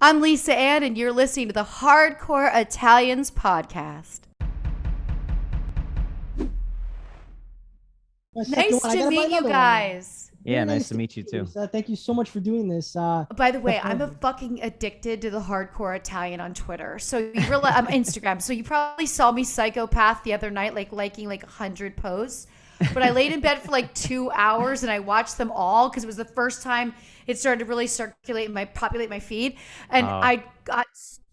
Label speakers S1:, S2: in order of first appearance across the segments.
S1: I'm Lisa Ann, and you're listening to the Hardcore Italians podcast.
S2: My second
S1: Nice
S2: one. I
S1: to
S2: gotta buy
S1: meet you
S2: another one now.
S1: guys.
S3: Yeah,
S2: Very
S3: nice to
S2: to
S3: meet you too.
S2: Thank you so much for doing this.
S1: By the way, I'm a
S2: Definitely.
S1: fucking addicted to the Hardcore Italian on Twitter. So you realize I'm Instagram. So you probably saw me psychopath the other night, like liking like 100 posts. But I laid in bed for like 2 hours and I watched them all because it was the first time it started to really populate my feed, and
S3: Oh,
S1: I got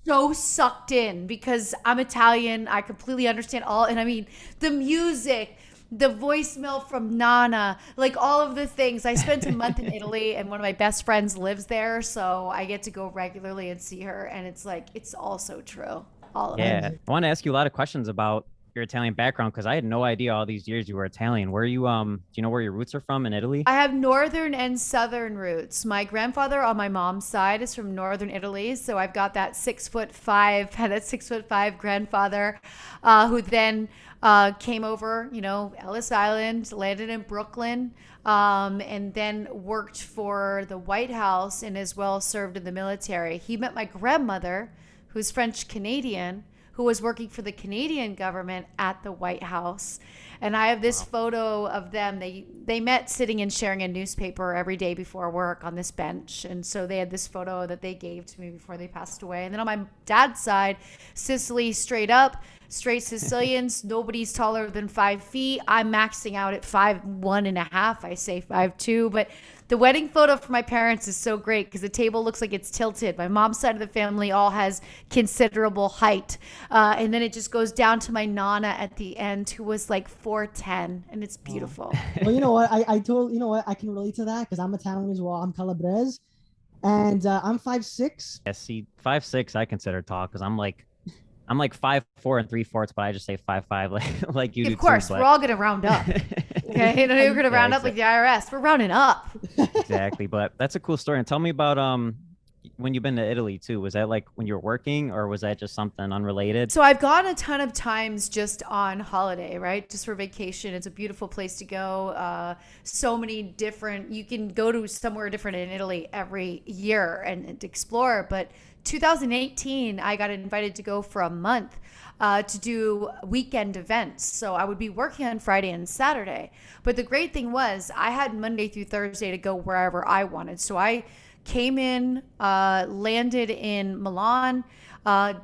S1: so sucked in because I'm Italian. I completely understand all, and I mean the music, the voicemail from Nana, like all of the things. I spent a month in Italy and one of my best friends lives there, so I get to go regularly and see her, and it's like it's all so true. All of it.
S3: yeah. I want to ask you a lot of questions about your Italian background because I had no idea all these years you were Italian. Where you do you know where your roots are from in Italy?
S1: I have northern and southern roots. My grandfather on my mom's side is from northern Italy, so I've got that 6'5", had that 6'5" grandfather, who then came over, Ellis Island, landed in Brooklyn, and then worked for the White House and as well served in the military. He met my grandmother, who's French Canadian, who was working for the Canadian government at the White House. And I have this photo of them. They met sitting and sharing a newspaper every day before work on this bench. And so they had this photo that they gave to me before they passed away. And then on my dad's side, Sicily straight up, straight Sicilians. Nobody's taller than 5 feet. I'm maxing out at 5'1.5". I say 5'2", but the wedding photo for my parents is so great because the table looks like it's tilted. My mom's side of the family all has considerable height. And then it just goes down to my Nana at the end, who was like 4'10", and it's beautiful.
S2: Well, you know what? I told you know what I can relate to that because I'm Italian as well. I'm Calabrese, and I'm 5'6".
S3: Yeah, see, 5'6" I consider tall because I'm like 5'4 3/4", but I just say 5'5" like you do
S1: Of course,
S3: too.
S1: we're all going to round up. Okay, we're going to round up like the IRS. We're rounding up.
S3: Exactly. But that's a cool story. And tell me about when you've been to Italy too. Was that like when you were working or was that just something unrelated?
S1: So I've gone a ton of times just on holiday, right? Just for vacation. It's a beautiful place to go. So many different, you can go to somewhere different in Italy every year and explore. But 2018, I got invited to go for a month to do weekend events. So I would be working on Friday and Saturday. But the great thing was I had Monday through Thursday to go wherever I wanted. So I came in, landed in Milan,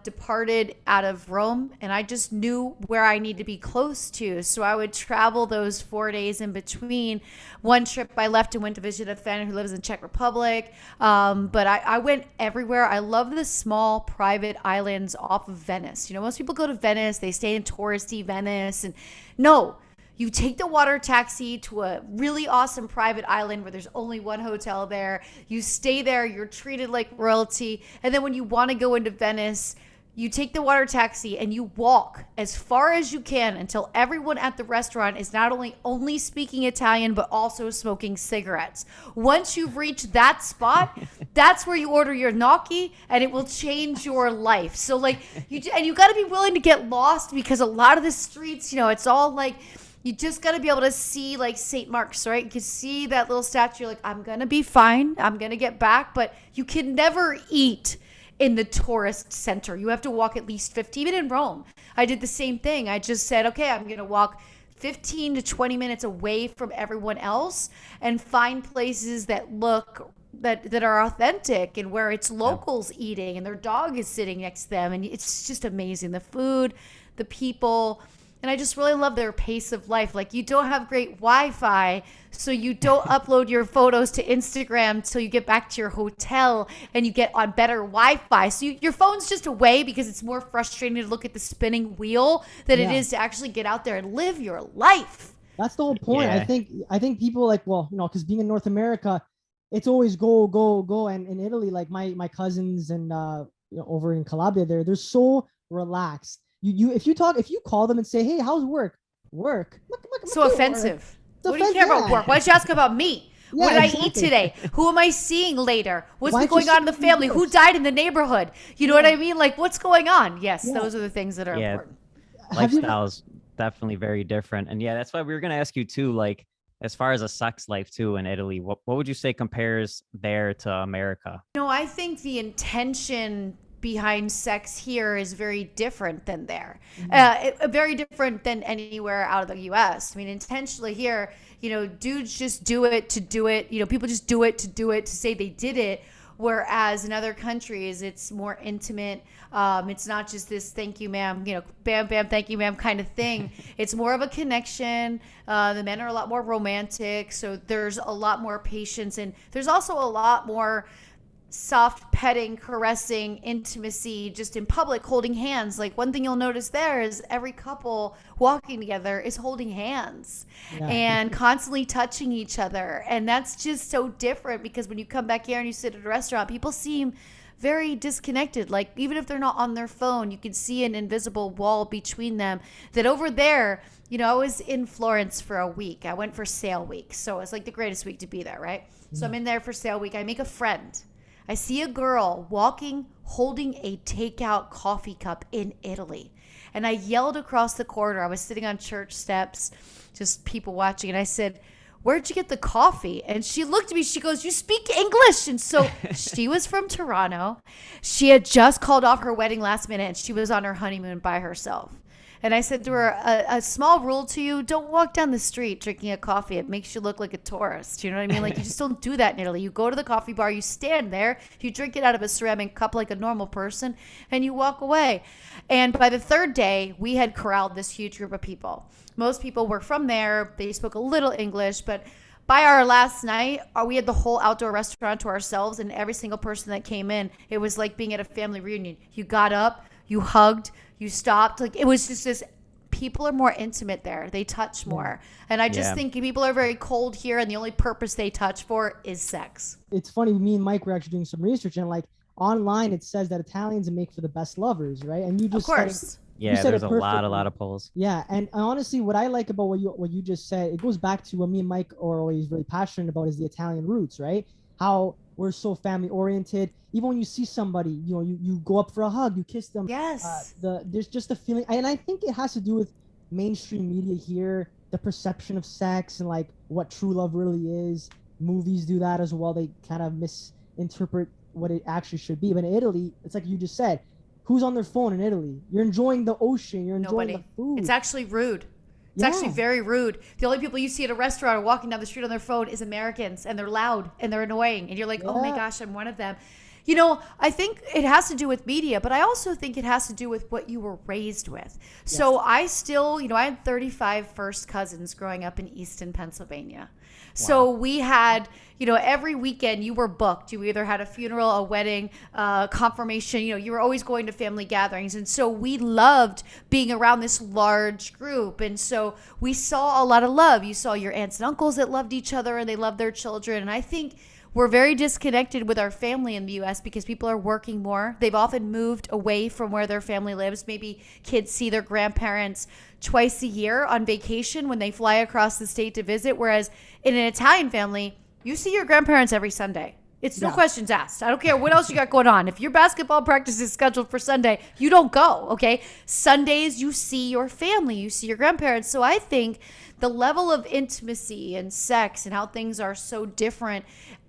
S1: departed out of Rome, and I just knew where I need to be close to. So I would travel those 4 days in between. One trip I left and went to visit a friend who lives in Czech Republic. But I went everywhere. I love the small private islands off of Venice. Most people go to Venice, they stay in touristy Venice, and no. You take the water taxi to a really awesome private island where there's only one hotel there. You stay there. You're treated like royalty. And then when you want to go into Venice, you take the water taxi and you walk as far as you can until everyone at the restaurant is not only speaking Italian, but also smoking cigarettes. Once you've reached that spot, that's where you order your gnocchi and it will change your life. So like you got to be willing to get lost because a lot of the streets, it's all like, you just got to be able to see like St. Mark's, right? You can see that little statue. You're like, I'm going to be fine. I'm going to get back. But you can never eat in the tourist center. You have to walk at least 50. Even in Rome, I did the same thing. I just said, okay, I'm going to walk 15 to 20 minutes away from everyone else and find places that look that are authentic and where it's locals eating and their dog is sitting next to them. And it's just amazing. The food, the people. And I just really love their pace of life. Like, you don't have great Wi-Fi, so you don't upload your photos to Instagram till you get back to your hotel and you get on better Wi-Fi. So your phone's just away because it's more frustrating to look at the spinning wheel than it is to actually get out there and live your life.
S2: That's the whole point.
S3: Yeah.
S2: I think people like, well, because being in North America, it's always go, go, go. And in Italy, like my cousins and over in Calabria, they're so relaxed. If you call them and say, hey, how's work?
S1: So offensive. What do you care about work? Why don't you ask about me?
S2: Yeah,
S1: what did
S2: exactly.
S1: I eat today? Who am I seeing later? What's
S2: Why
S1: been
S2: don't you
S1: going on in the
S2: speak
S1: family? Who
S2: English?
S1: died in the neighborhood? You know what I mean? Like, what's going on? Yes, those are the things that are
S3: Yeah.
S1: important.
S2: Have you-
S3: Lifestyle is definitely very different. And yeah, that's why we were going to ask you too, like, As far as a sex life too in Italy, what would you say compares there to America?
S1: I think the intention behind sex here is very different than there. Very different than anywhere out of the US. I mean, intentionally here, dudes just do it to do it. People just do it to say they did it. Whereas in other countries, it's more intimate. It's not just this "thank you, ma'am," "bam, bam, thank you, ma'am" kind of thing. It's more of a connection. The men are a lot more romantic, so there's a lot more patience, and there's also a lot more soft petting, caressing, intimacy, just in public, holding hands. Like, one thing you'll notice there is every couple walking together is holding hands and constantly touching each other. And that's just so different, because when you come back here and you sit at a restaurant, people seem very disconnected. Like, even if they're not on their phone, you can see an invisible wall between them. That over there, I was in Florence for a week. I went for sale week. So it's like the greatest week to be there, right? So I'm in there for sale week. I make a friend. I see a girl walking, holding a takeout coffee cup in Italy. And I yelled across the corridor. I was sitting on church steps, just people watching. And I said, "Where'd you get the coffee?" And she looked at me. She goes, "You speak English." And so she was from Toronto. She had just called off her wedding last minute, and she was on her honeymoon by herself. And I said to her, a small rule to you: don't walk down the street drinking a coffee. It makes you look like a tourist. You know what I mean? Like, you just don't do that in Italy. You go to the coffee bar, you stand there, you drink it out of a ceramic cup like a normal person, and you walk away. And by the third day, we had corralled this huge group of people. Most people were from there. They spoke a little English, but by our last night, we had the whole outdoor restaurant to ourselves, and every single person that came in, it was like being at a family reunion. You got up, you hugged, you stopped. Like, it was just this, people are more intimate there. They touch more. And I just think people are very cold here, and the only purpose they touch for is sex.
S2: It's funny, me and Mike were actually doing some research, and like online it says that Italians make for the best lovers, right? And you just
S1: of course.
S3: There's a lot of polls.
S2: Yeah, and honestly, what I like about what you just said, it goes back to what me and Mike are always really passionate about, is the Italian roots, right? How we're so family oriented. Even when you see somebody, you go up for a hug, you kiss them.
S1: Yes.
S2: There's just a feeling, and I think it has to do with mainstream media here, the perception of sex and like what true love really is. Movies do that as well. They kind of misinterpret what it actually should be. But in Italy, it's like you just said, who's on their phone in Italy? You're enjoying the ocean. You're enjoying the food.
S1: It's actually rude. It's actually very rude. The only people you see at a restaurant or walking down the street on their phone is Americans, and they're loud and they're annoying. And you're like, oh my gosh, I'm one of them. I think it has to do with media, but I also think it has to do with what you were raised with. Yes. So I still, I had 35 first cousins growing up in Easton, Pennsylvania. Wow. So we had, every weekend you were booked. You either had a funeral, a wedding, confirmation, you were always going to family gatherings. And so we loved being around this large group. And so we saw a lot of love. You saw your aunts and uncles that loved each other and they loved their children. And I think we're very disconnected with our family in the U.S. because people are working more. They've often moved away from where their family lives. Maybe kids see their grandparents twice a year on vacation when they fly across the state to visit. Whereas in an Italian family, you see your grandparents every Sunday. It's no questions asked. I don't care what else you got going on. If your basketball practice is scheduled for Sunday, you don't go, okay? Sundays, you see your family. You see your grandparents. So I think the level of intimacy and sex and how things are so different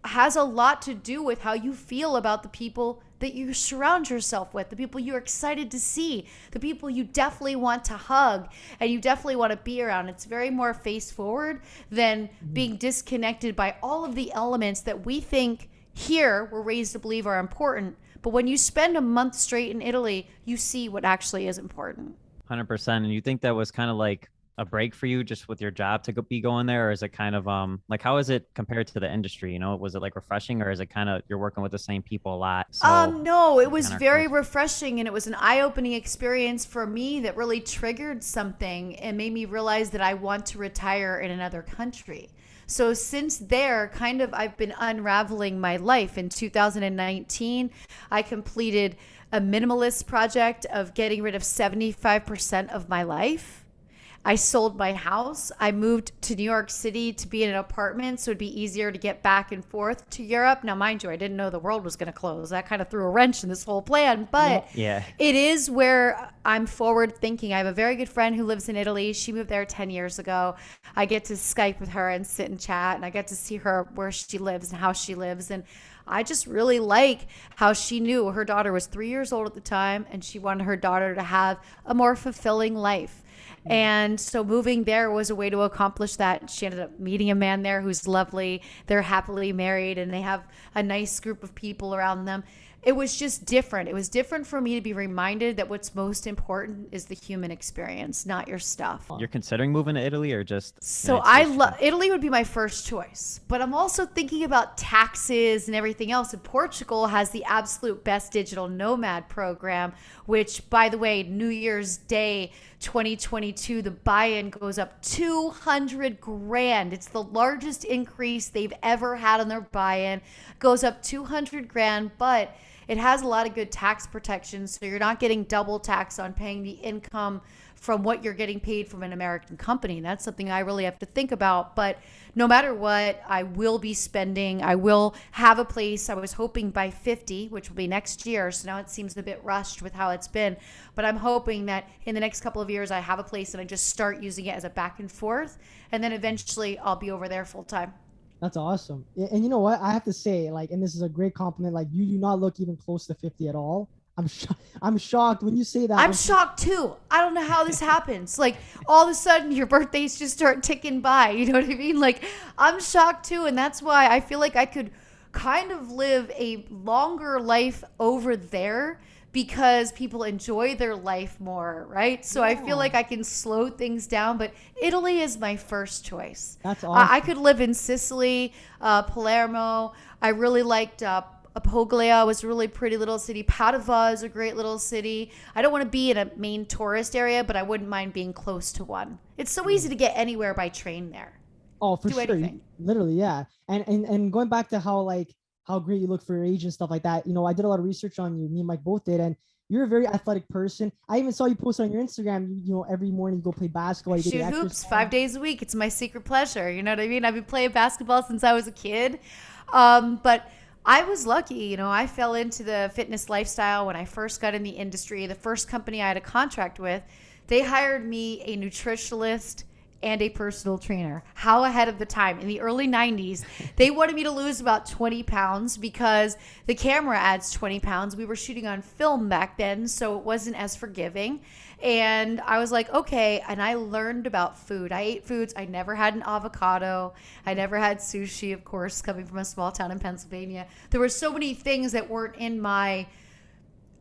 S1: has a lot to do with how you feel about the people that you surround yourself with, the people you're excited to see, the people you definitely want to hug and you definitely want to be around. It's very more face forward than being disconnected by all of the elements that we think here we're raised to believe are important. But when you spend a month straight in Italy, you see what actually is important.
S3: 100%. And you think that was kind of like a break for you just with your job to be going there? Or is it kind of like, how is it compared to the industry? Was it like refreshing, or is it kind of, you're working with the same people a lot? So
S1: no, it was very refreshing, and it was an eye-opening experience for me that really triggered something and made me realize that I want to retire in another country. So since there, I've been unraveling my life. In 2019, I completed a minimalist project of getting rid of 75% of my life. I sold my house. I moved to New York City to be in an apartment, so it'd be easier to get back and forth to Europe. Now, mind you, I didn't know the world was going to close. That kind of threw a wrench in this whole plan, but
S3: Yeah.
S1: it is where I'm forward thinking. I have a very good friend who lives in Italy. She moved there 10 years ago. I get to Skype with her and sit and chat, and I get to see her where she lives and how she lives. And I just really like how she knew her daughter was 3 years old at the time, and she wanted her daughter to have a more fulfilling life. And so moving there was a way to accomplish that. She ended up meeting a man there who's lovely. They're happily married and they have a nice group of people around them. It was just different. It was different for me to be reminded that what's most important is the human experience, not your stuff.
S3: You're considering moving to Italy or just?
S1: So Italy would be my first choice, but I'm also thinking about taxes and everything else. And Portugal has the absolute best digital nomad program, which, by the way, New Year's Day 2022, the buy-in goes up 200 grand. It's the largest increase they've ever had on their buy-in. Goes up 200 grand, but it has a lot of good tax protections, so you're not getting double tax on paying the income from what you're getting paid from an American company. That's something I really have to think about. But no matter what, I will be spending. I will have a place. I was hoping by 50, which will be next year. So now it seems a bit rushed with how it's been. But I'm hoping that in the next couple of years, I have a place and I just start using it as a back and forth. And then eventually I'll be over there full time.
S2: That's awesome. And you know what? I have to say, like, and this is a great compliment, like, you do not look even close to 50 at all. I'm shocked when you say that.
S1: I'm shocked too. I don't know how this happens. Like, all of a sudden your birthdays just start ticking by. You know what I mean? Like, I'm shocked too. And that's why I feel like I could kind of live a longer life over there because people enjoy their life more, right? So I feel like I can slow things down, but Italy is my first choice.
S2: That's awesome.
S1: I could live in Sicily, Palermo. I really liked Apoglia was a really pretty little city. Padova is a great little city. I don't want to be in a main tourist area, but I wouldn't mind being close to one. It's so easy to get anywhere by train there.
S2: Oh, for
S1: Do
S2: sure.
S1: anything.
S2: Literally, yeah. And going back to how great you look for your age and stuff like that, you know, I did a lot of research on you. Me and Mike both did, and you're a very athletic person. I even saw you post on your Instagram. You know, every morning you go play basketball. You
S1: Shoot hoops 5 days a week. It's my secret pleasure. You know what I mean? I've been playing basketball since I was a kid. But I was lucky, you know, I fell into the fitness lifestyle when I first got in the industry. The first company I had a contract with, they hired me a nutritionist and a personal trainer. How ahead of the time. In the early 90s, they wanted me to lose about 20 pounds because the camera adds 20 pounds. We were shooting on film back then, so it wasn't as forgiving. And I was like, okay. And I learned about food. I ate foods. I never had an avocado. I never had sushi, of course, coming from a small town in Pennsylvania. There were so many things that weren't in my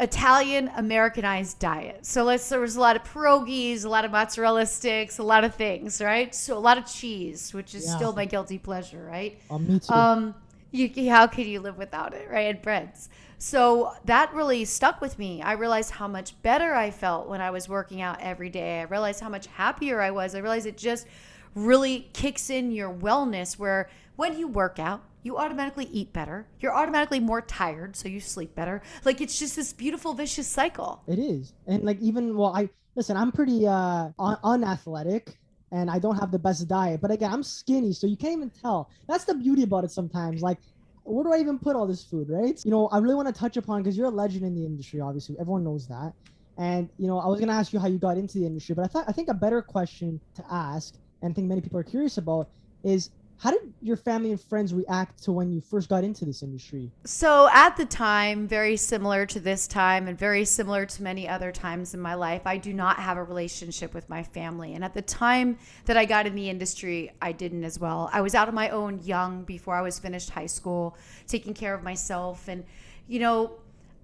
S1: Italian Americanized diet. So there was a lot of pierogies, a lot of mozzarella sticks, a lot of things, right? So a lot of cheese, which is still my guilty pleasure, right?
S2: Me too.
S1: How can you live without it, right? And breads. So that really stuck with me. I realized how much better I felt when I was working out every day. I realized how much happier I was. I realized it just really kicks in your wellness, where when you work out, you automatically eat better. You're automatically more tired, so you sleep better. Like, it's just this beautiful, vicious cycle.
S2: It is. And like, even, well, I'm pretty unathletic and I don't have the best diet, but again, I'm skinny, so you can't even tell. That's the beauty about it sometimes. Like, where do I even put all this food, right? You know, I really want to touch upon, because you're a legend in the industry, obviously. Everyone knows that. And, you know, I was going to ask you how you got into the industry, but I think a better question to ask, and I think many people are curious about, is how did your family and friends react to when you first got into this industry?
S1: So at the time, very similar to this time and very similar to many other times in my life, I do not have a relationship with my family. And at the time that I got in the industry, I didn't as well. I was out on my own young before I was finished high school, taking care of myself. And, you know,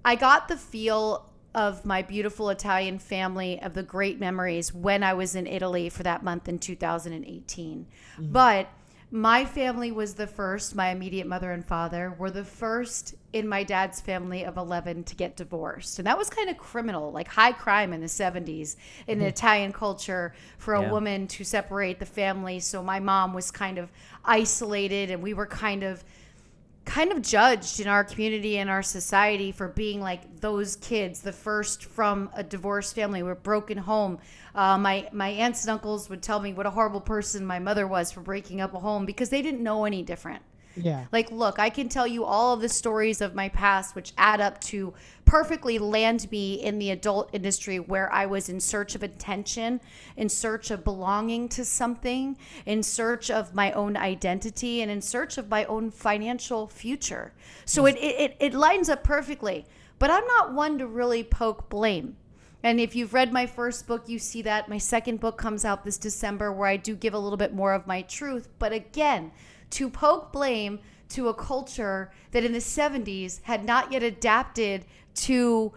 S1: I got the feel of my beautiful Italian family, of the great memories when I was in Italy for that month in 2018. Mm-hmm. But my family was the first, my immediate mother and father were the first in my dad's family of 11 to get divorced. And that was kind of criminal, like high crime in the 70s in the Italian culture for a woman to separate the family. So my mom was kind of isolated, and we were kind of kind of judged in our community and our society for being like those kids, the first from a divorced family with a broken home. My aunts and uncles would tell me what a horrible person my mother was for breaking up a home because they didn't know any different.
S2: Yeah.
S1: Like, look, I can tell you all of the stories of my past, which add up to perfectly land me in the adult industry where I was in search of attention, in search of belonging to something, in search of my own identity, and in search of my own financial future. So it lines up perfectly. But I'm not one to really poke blame. And if you've read my first book, you see that. My second book comes out this December where I do give a little bit more of my truth. But again, to poke blame to a culture that in the 70s had not yet adapted to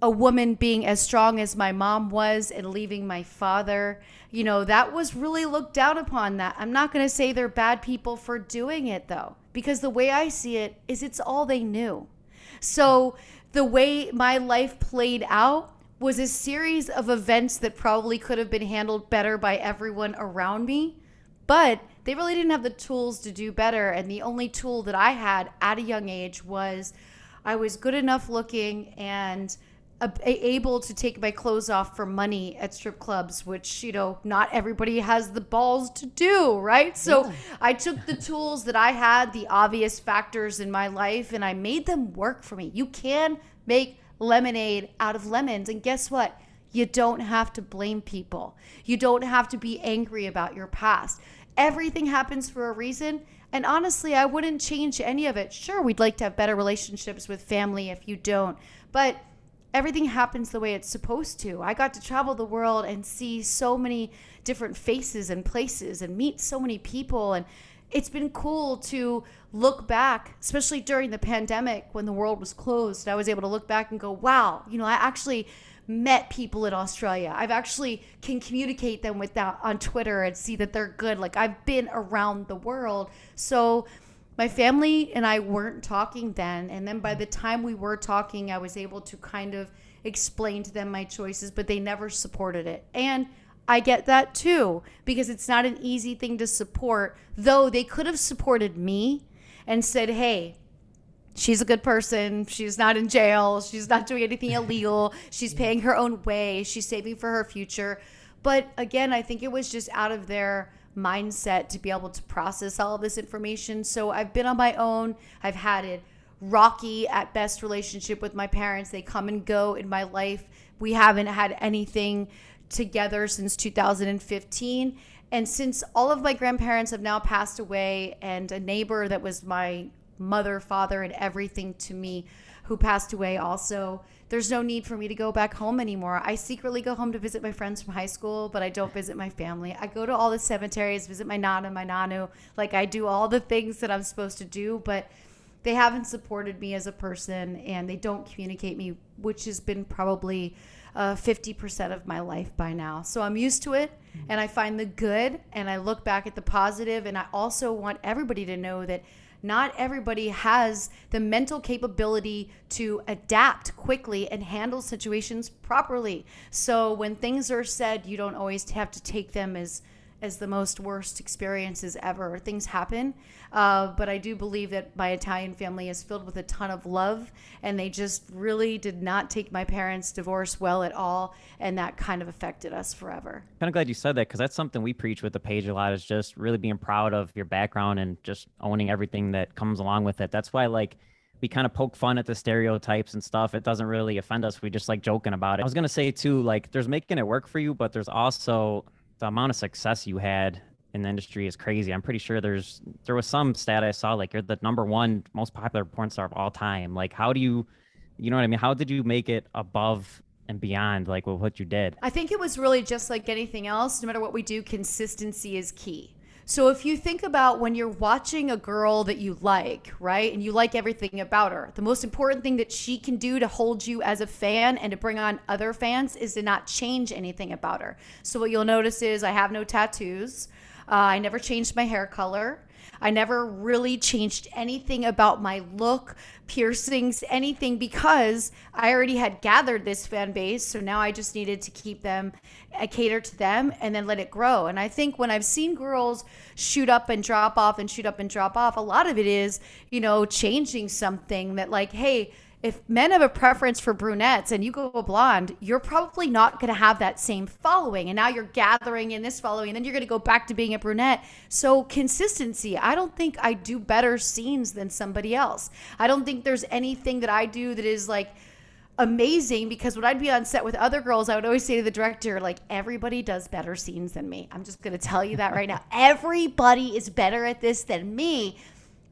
S1: a woman being as strong as my mom was and leaving my father, you know, that was really looked down upon. That I'm not going to say they're bad people for doing it, though, because the way I see it is it's all they knew. So the way my life played out was a series of events that probably could have been handled better by everyone around me, but they really didn't have the tools to do better. And the only tool that I had at a young age was I was good enough looking and able to take my clothes off for money at strip clubs, which, you know, not everybody has the balls to do, right? So I took the tools that I had, the obvious factors in my life, and I made them work for me. You can make lemonade out of lemons. And guess what? You don't have to blame people. You don't have to be angry about your past. Everything happens for a reason. And honestly, I wouldn't change any of it. Sure, we'd like to have better relationships with family if you don't. But everything happens the way it's supposed to. I got to travel the world and see so many different faces and places and meet so many people. And it's been cool to look back, especially during the pandemic when the world was closed. I was able to look back and go, wow, you know, I actually met people in Australia. I've actually can communicate them with that on Twitter and see that they're good. Like, I've been around the world. So my family and I weren't talking then. And then by the time we were talking, I was able to kind of explain to them my choices, but they never supported it. And I get that too, because it's not an easy thing to support, though they could have supported me and said, hey, she's a good person. She's not in jail. She's not doing anything illegal. She's paying her own way. She's saving for her future. But again, I think it was just out of their mindset to be able to process all of this information. So I've been on my own. I've had a rocky at best relationship with my parents. They come and go in my life. We haven't had anything together since 2015. And since all of my grandparents have now passed away, and a neighbor that was my mother, father, and everything to me who passed away also, there's no need for me to go back home anymore. I secretly go home to visit my friends from high school, but I don't visit my family. I go to all the cemeteries, visit my nana, my nanu. Like, I do all the things that I'm supposed to do, but they haven't supported me as a person, and they don't communicate me, which has been probably 50% of my life by now. So I'm used to it, and I find the good, and I look back at the positive, and I also want everybody to know that not everybody has the mental capability to adapt quickly and handle situations properly. So when things are said, you don't always have to take them as the most worst experiences ever. Things happen. But I do believe that my Italian family is filled with a ton of love, and they just really did not take my parents' divorce well at all. And that kind of affected us forever.
S3: Kind of glad you said that, because that's something we preach with the page a lot, is just really being proud of your background and just owning everything that comes along with it. That's why, like, we kind of poke fun at the stereotypes and stuff. It doesn't really offend us. We just like joking about it. I was going to say too, like, there's making it work for you, but there's also the amount of success you had in the industry is crazy. I'm pretty sure there was some stat I saw, like, you're the #1 most popular porn star of all time. Like, how do you know what I mean? How did you make it above and beyond, like, with what you did?
S1: I think it was really just like anything else. No matter what we do, consistency is key. So if you think about when you're watching a girl that you like, right, and you like everything about her, the most important thing that she can do to hold you as a fan and to bring on other fans is to not change anything about her. So what you'll notice is I have no tattoos. I never changed my hair color. I never really changed anything about my look, piercings, anything, because I already had gathered this fan base. So now I just needed to keep them, cater to them, and then let it grow. And I think when I've seen girls shoot up and drop off and shoot up and drop off, a lot of it is, changing something that, like, hey, if men have a preference for brunettes and you go blonde, you're probably not going to have that same following. And now you're gathering in this following, and then you're going to go back to being a brunette. So consistency. I don't think I do better scenes than somebody else. I don't think there's anything that I do that is like amazing, because when I'd be on set with other girls, I would always say to the director, like, everybody does better scenes than me. I'm just going to tell you that right now. Everybody is better at this than me.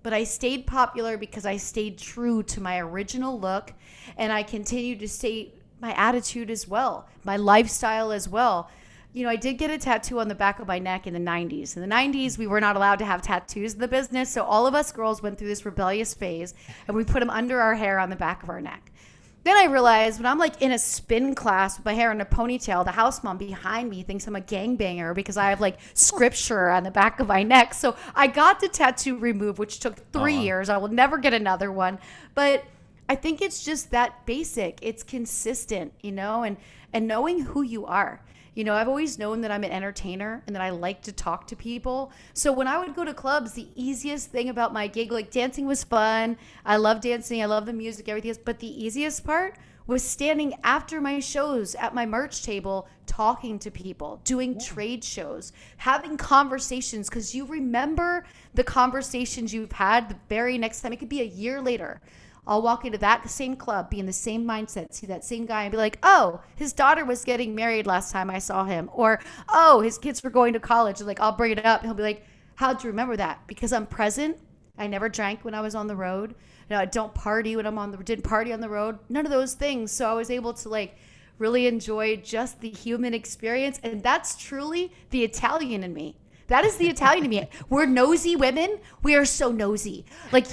S1: But I stayed popular because I stayed true to my original look, and I continued to stay my attitude as well, my lifestyle as well. I did get a tattoo on the back of my neck in the 90s. In the 90s, we were not allowed to have tattoos in the business, so all of us girls went through this rebellious phase, and we put them under our hair on the back of our neck. Then I realized when I'm like in a spin class with my hair in a ponytail, the house mom behind me thinks I'm a gangbanger because I have like scripture on the back of my neck. So I got the tattoo removed, which took 3 years. I will never get another one. But I think it's just that basic. It's consistent, and knowing who you are. I've always known that I'm an entertainer and that I like to talk to people. So when I would go to clubs, the easiest thing about my gig, like, dancing was fun. I love dancing. I love the music, everything else. But the easiest part was standing after my shows at my merch table, talking to people, doing trade shows, having conversations, because you remember the conversations you've had the very next time. It could be a year later. I'll walk into that same club, be in the same mindset, see that same guy and be like, oh, his daughter was getting married last time I saw him. Or, oh, his kids were going to college. And, like, I'll bring it up and he'll be like, how'd you remember that? Because I'm present. I never drank when I was on the road. I don't party when didn't party on the road. None of those things. So I was able to, like, really enjoy just the human experience. And that's truly the Italian in me. That is the Italian to me. We're nosy women. We are so nosy. Like,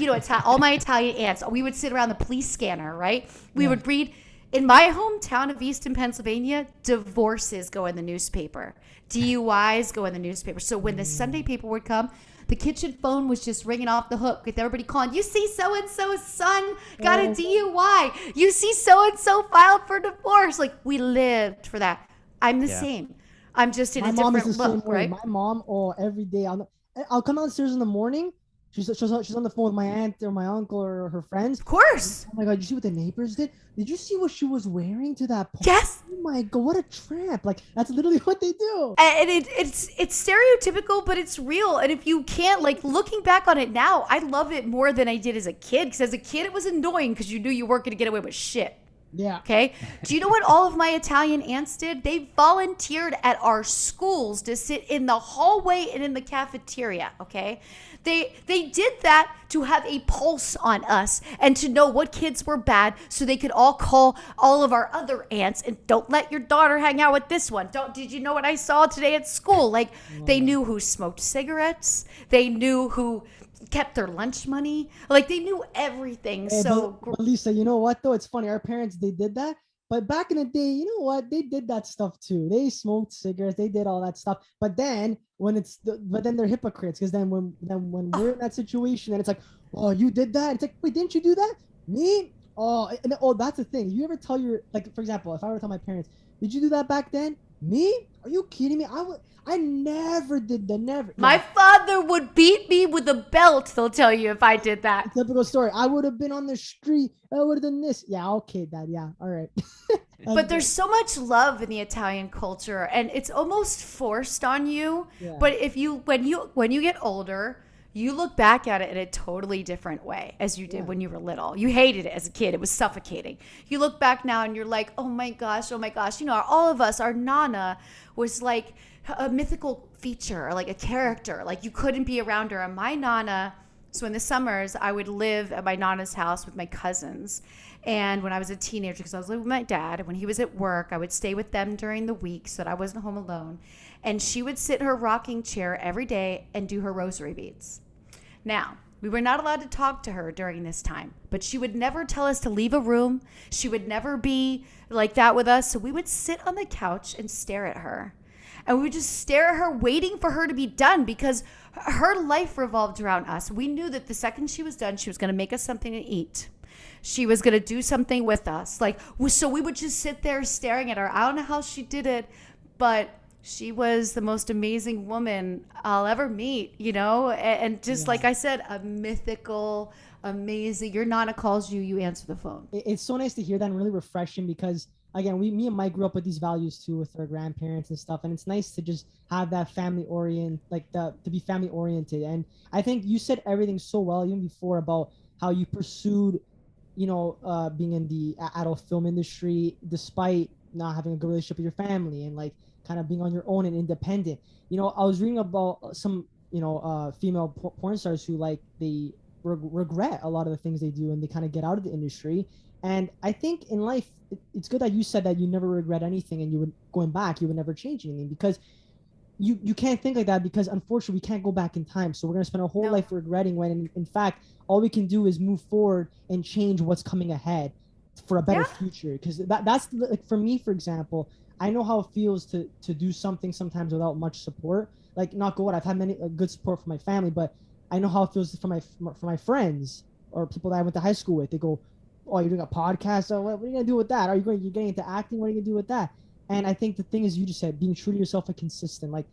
S1: all my Italian aunts, we would sit around the police scanner, right? We would read. In my hometown of Easton, Pennsylvania, divorces go in the newspaper. DUIs go in the newspaper. So when the Sunday paper would come, the kitchen phone was just ringing off the hook with everybody calling, you see so-and-so's son got a DUI. You see so-and-so filed for divorce. Like, we lived for that. I'm the same. I'm just in a different look, right?
S2: My mom, every day I'll come downstairs in the morning. She's on the phone with my aunt or my uncle or her friends. Of
S1: course.
S2: Oh my God, you see what the neighbors did? Did you see what she was wearing to that point?
S1: Yes.
S2: Oh my God, what a tramp. Like, that's literally what they do.
S1: And it's stereotypical, but it's real. And if you can't, like, looking back on it now, I love it more than I did as a kid. Because as a kid, it was annoying because you knew you weren't going to get away with shit.
S2: Yeah.
S1: Okay. Do you know what all of my Italian aunts did? They volunteered at our schools to sit in the hallway and in the cafeteria. Okay. They did that to have a pulse on us and to know what kids were bad, so they could all call all of our other aunts and, don't let your daughter hang out with this one. Did you know what I saw today at school? Like, they knew who smoked cigarettes. They knew who kept their lunch money. Like, they knew everything.
S2: But Lisa, you know what though? It's funny. Our parents, they did that. But back in the day, you know what? They did that stuff too. They smoked cigarettes. They did all that stuff. But then then they're hypocrites, because then when we're in that situation and it's like, oh, you did that. It's like, wait, didn't you do that? Me? Oh, that's the thing. You ever tell like, for example, if I were to tell my parents, did you do that back then? Me? Are you kidding me? I never did that. Never.
S1: My father would beat me with a belt, they'll tell you, if I did that.
S2: Typical story. I would have been on the street. I would have done this. Yeah, okay, Dad. Yeah, all right.
S1: But there's so much love in the Italian culture, and it's almost forced on you.
S2: Yeah.
S1: But when you get older, you look back at it in a totally different way as you did when you were little. You hated it as a kid. It was suffocating. You look back now and you're like, oh my gosh. All of us, our Nana was like a mythical feature, like a character. Like, you couldn't be around her. And my Nana, so in the summers, I would live at my Nana's house with my cousins. And when I was a teenager, because I was living with my dad, and when he was at work, I would stay with them during the week so that I wasn't home alone. And she would sit in her rocking chair every day and do her rosary beads. Now, we were not allowed to talk to her during this time, but she would never tell us to leave a room. She would never be like that with us. So we would sit on the couch and stare at her. And we would just stare at her, waiting for her to be done, because her life revolved around us. We knew that the second she was done, she was going to make us something to eat. She was going to do something with us. Like, so we would just sit there staring at her. I don't know how she did it, but she was the most amazing woman I'll ever meet, you know? And just like I said, a mythical, amazing. Your Nana calls you, you answer the phone.
S2: It's so nice to hear that, and really refreshing, because again, me and Mike grew up with these values too, with our grandparents and stuff, and it's nice to just have that to be family oriented. And I think you said everything so well even before about how you pursued, being in the adult film industry despite not having a good relationship with your family, and like kind of being on your own and independent. I was reading about some female porn stars who like they regret a lot of the things they do, and they kind of get out of the industry. And I think in life, it's good that you said that you never regret anything, and you would never change anything, because you can't think like that, because unfortunately we can't go back in time. So we're going to spend our whole life regretting, when in fact, all we can do is move forward and change what's coming ahead for a better future. Because that's like, for me, for example, I know how it feels to do something sometimes without much support. Like, not good. I've had many good support from my family, but I know how it feels for my friends or people that I went to high school with. They go, "Oh, you're doing a podcast? Oh, what are you gonna do with that? You're getting into acting? What are you gonna do with that?" And I think the thing is, you just said, being true to yourself and consistent. Like,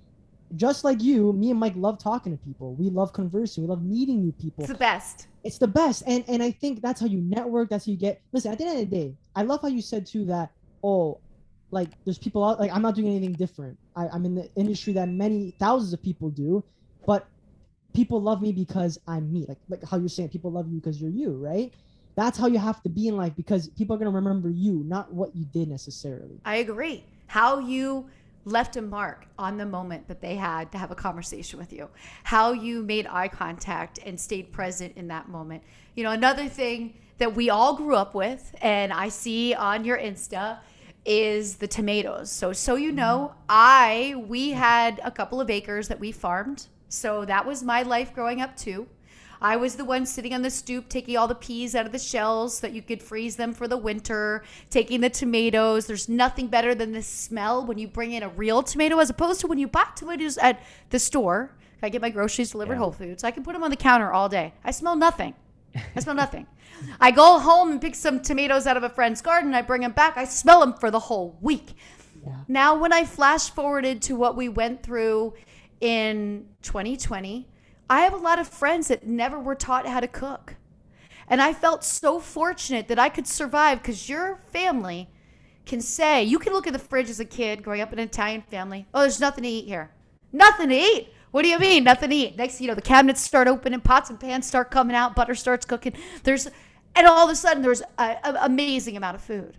S2: just like you, me and Mike love talking to people. We love conversing. We love meeting new people.
S1: It's the best.
S2: It's the best. And I think that's how you network. That's how you get. Listen, at the end of the day, I love how you said too that, like, there's people out, like, I'm not doing anything different. I'm in the industry that many thousands of people do, but people love me because I'm me. Like how you're saying, people love you because you're you, right? That's how you have to be in life, because people are going to remember you, not what you did necessarily.
S1: I agree. How you left a mark on the moment that they had to have a conversation with you. How you made eye contact and stayed present in that moment. Another thing that we all grew up with, and I see on your Insta, is the tomatoes. So we had a couple of acres that we farmed. So that was my life growing up too. I was the one sitting on the stoop, taking all the peas out of the shells so that you could freeze them for the winter, taking the tomatoes. There's nothing better than the smell when you bring in a real tomato, as opposed to when you buy tomatoes at the store. I get my groceries delivered Whole Foods. I can put them on the counter all day. I smell nothing. I go home and pick some tomatoes out of a friend's garden. I bring them back. I smell them for the whole week. Yeah. Now, when I flash forwarded to what we went through in 2020, I have a lot of friends that never were taught how to cook. And I felt so fortunate that I could survive, because your family can say, you can look at the fridge as a kid growing up in an Italian family. Oh, there's nothing to eat here. Nothing to eat? What do you mean, nothing to eat? Next thing you know, the cabinets start opening, pots and pans start coming out, butter starts cooking. And all of a sudden, there's an amazing amount of food.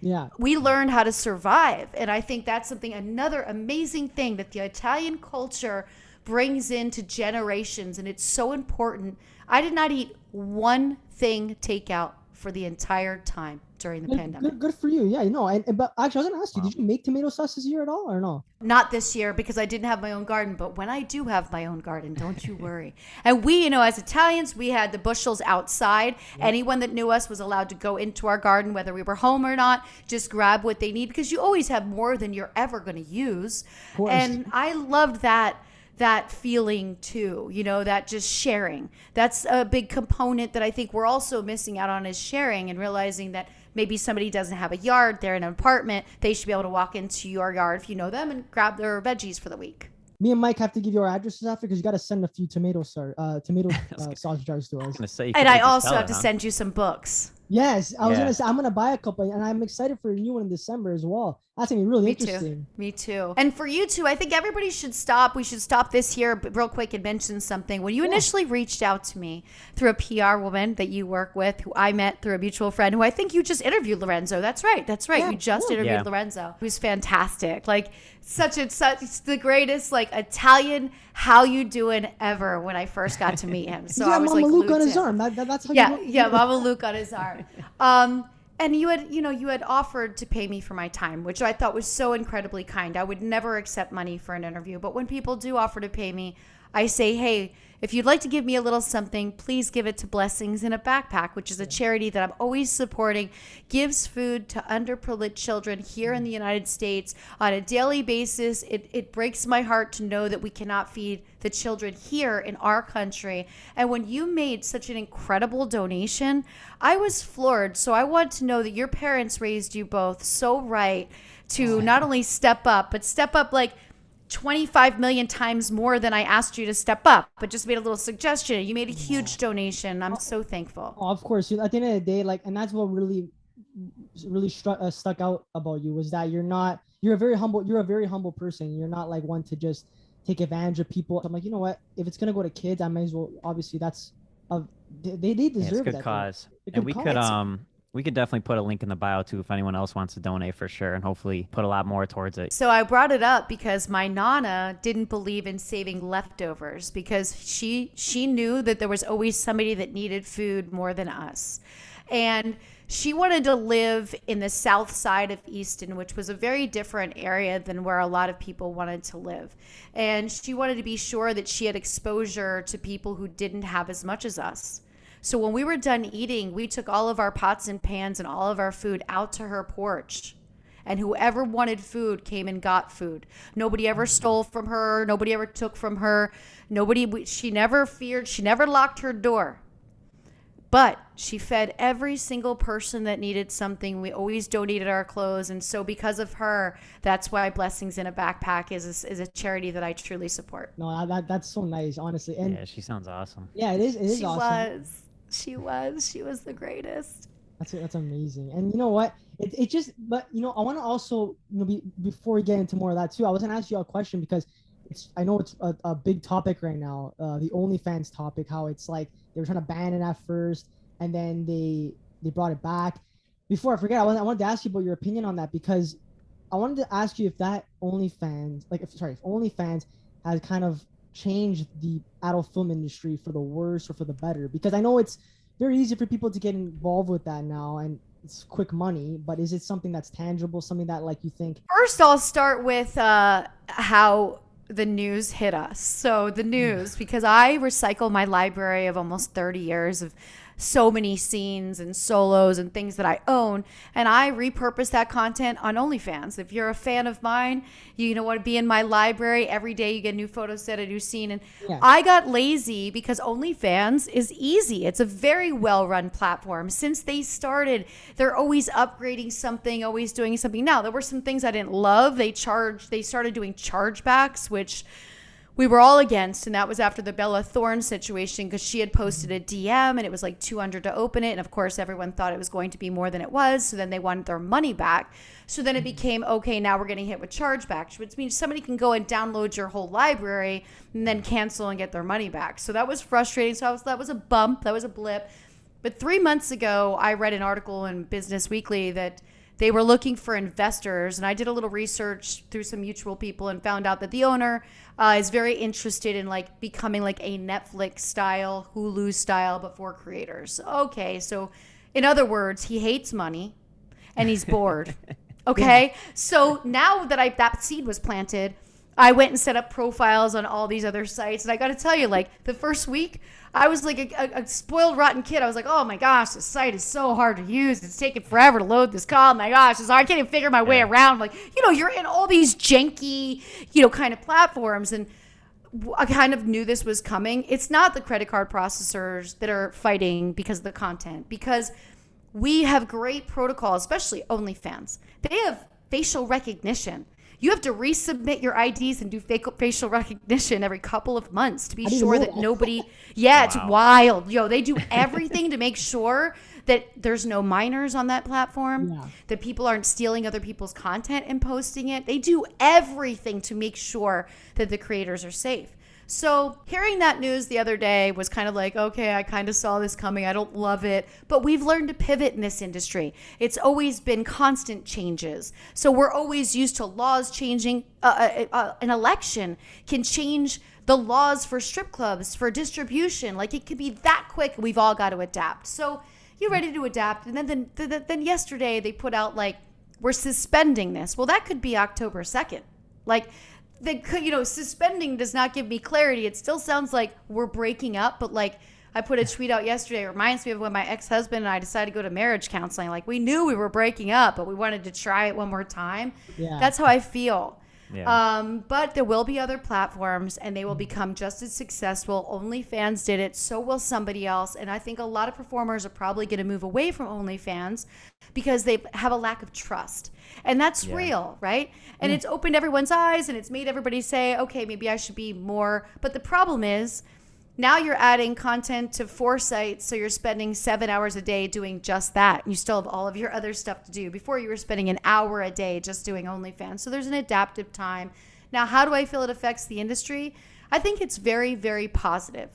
S2: Yeah.
S1: We learned how to survive. And I think that's another amazing thing that the Italian culture brings into generations. And it's so important. I did not eat one thing takeout for the entire time during the pandemic.
S2: Good for you. Yeah, but actually, I was going to ask you, did you make tomato sauce this year at all, or no?
S1: Not this year, because I didn't have my own garden. But when I do have my own garden, don't you worry. And we, as Italians, we had the bushels outside. Yeah. Anyone that knew us was allowed to go into our garden, whether we were home or not, just grab what they need, because you always have more than you're ever going to use. And I loved that feeling too, that just sharing. That's a big component that I think we're also missing out on, is sharing, and realizing that maybe somebody doesn't have a yard, they're in an apartment, they should be able to walk into your yard if you know them and grab their veggies for the week.
S2: Me and Mike have to give you our addresses after, because you got to send a few tomato sauce jars to us.
S1: And I also have to send you some books.
S2: Yes, I was gonna say, I'm gonna buy a couple, and I'm excited for a new one in December as well. That's gonna be really interesting.
S1: Me too. And for you too, I think everybody should stop. We should stop this here real quick and mention something. When you initially reached out to me through a PR woman that you work with, who I met through a mutual friend, who I think you just interviewed, Lorenzo. That's right. Yeah, you just interviewed Lorenzo, who's fantastic. Like, such the greatest, like, Italian how you doing ever, when I first got to meet him. So I was
S2: Mama
S1: like,
S2: Luke on his arm. That's how
S1: Mama Luke on his arm. And you had offered to pay me for my time, which I thought was so incredibly kind. I would never accept money for an interview, but when people do offer to pay me, I say, hey, if you'd like to give me a little something, please give it to Blessings in a Backpack, which is a charity that I'm always supporting, gives food to underprivileged children here in the United States on a daily basis. It breaks my heart to know that we cannot feed the children here in our country. And when you made such an incredible donation, I was floored. So I want to know that your parents raised you both so right to not only step up, but step up like 25 million times more than I asked you to step up, but just made a little suggestion. You made a huge donation. I'm so thankful.
S2: Oh, of course. At the end of the day, like, and that's what really stuck out about you, was that you're a very humble person. You're not like one to just take advantage of people. I'm like, you know what? If it's gonna go to kids, I might as well. Obviously, they deserve
S3: it's
S2: that.
S3: Cause. And we could definitely put a link in the bio too if anyone else wants to donate for sure, and hopefully put a lot more towards it.
S1: So I brought it up because my Nana didn't believe in saving leftovers, because she knew that there was always somebody that needed food more than us. And she wanted to live in the south side of Easton, which was a very different area than where a lot of people wanted to live. And she wanted to be sure that she had exposure to people who didn't have as much as us. So when we were done eating, we took all of our pots and pans and all of our food out to her porch. And whoever wanted food came and got food. Nobody ever stole from her. Nobody ever took from her. She never feared. She never locked her door. But she fed every single person that needed something. We always donated our clothes. And so because of her, that's why Blessings in a Backpack is a charity that I truly support.
S2: No, that's so nice, honestly. And
S3: yeah, she sounds awesome.
S2: Yeah, it is awesome.
S1: She was the greatest.
S2: That's amazing. And you know what? It just, but you know, I want to also, you know, before we get into more of that too, I was gonna ask you a question, because I know it's a big topic right now, the OnlyFans topic, how it's like they were trying to ban it at first, and then they brought it back. Before I forget, I wanted to ask you about your opinion on that, because I wanted to ask you if that OnlyFans, if OnlyFans has kind of changed the adult film industry for the worse or for the better, because I know it's very easy for people to get involved with that now, and it's quick money, but is it something that's tangible, something that like you think?
S1: First, I'll start with how the news hit us. So the news, because I recycle my library of almost 30 years of so many scenes and solos and things that I own, and I repurpose that content on OnlyFans. If you're a fan of mine, you know what, be in my library every day. You get a new photo set, a new scene. And I got lazy because OnlyFans is easy. It's a very well-run platform. Since they started, they're always upgrading something, always doing something. Now, there were some things I didn't love. They started doing chargebacks, which we were all against, and that was after the Bella Thorne situation, because she had posted a DM and it was like $200 to open it, and of course everyone thought it was going to be more than it was, so then they wanted their money back. So then it became, okay, now we're getting hit with chargebacks, which means somebody can go and download your whole library and then cancel and get their money back. So that was frustrating. So that was a bump, that was a blip. But 3 months ago, I read an article in Business Weekly that they were looking for investors, and I did a little research through some mutual people and found out that the owner is very interested in like becoming like a Netflix style, Hulu style, but for creators. Okay, so in other words, he hates money and he's bored. Okay, so now that that seed was planted, I went and set up profiles on all these other sites, and I got to tell you, like the first week, I was like a spoiled, rotten kid. I was like, oh my gosh, this site is so hard to use. It's taking forever to load this call. Oh my gosh, I can't even figure my way around. Like, you know, you're in all these janky, you know, kind of platforms. And I kind of knew this was coming. It's not the credit card processors that are fighting because of the content, because we have great protocols, especially OnlyFans. They have facial recognition. You have to resubmit your IDs and do facial recognition every couple of months to be sure that nobody. Yeah, wow. It's wild. Yo, they do everything to make sure that there's no minors on that platform, that people aren't stealing other people's content and posting it. They do everything to make sure that the creators are safe. So hearing that news the other day was kind of like, okay, I kind of saw this coming. I don't love it, but we've learned to pivot in this industry. It's always been constant changes. So we're always used to laws changing. An election can change the laws for strip clubs, for distribution. Like it could be that quick. We've all got to adapt. So you're ready to adapt. And then yesterday they put out like, we're suspending this. Well, that could be October 2nd. Like, suspending does not give me clarity. It still sounds like we're breaking up, but like I put a tweet out yesterday. It reminds me of when my ex-husband and I decided to go to marriage counseling. Like we knew we were breaking up, but we wanted to try it one more time.
S2: Yeah.
S1: That's how I feel.
S3: Yeah.
S1: But there will be other platforms and they will become just as successful. OnlyFans did it. So will somebody else. And I think a lot of performers are probably going to move away from OnlyFans because they have a lack of trust. And that's real, right? And it's opened everyone's eyes and it's made everybody say, okay, maybe I should be more. But the problem is, now you're adding content to 4 sites, so you're spending 7 hours a day doing just that. And you still have all of your other stuff to do. Before, you were spending an hour a day just doing OnlyFans. So there's an adaptive time. Now, how do I feel it affects the industry? I think it's very, very positive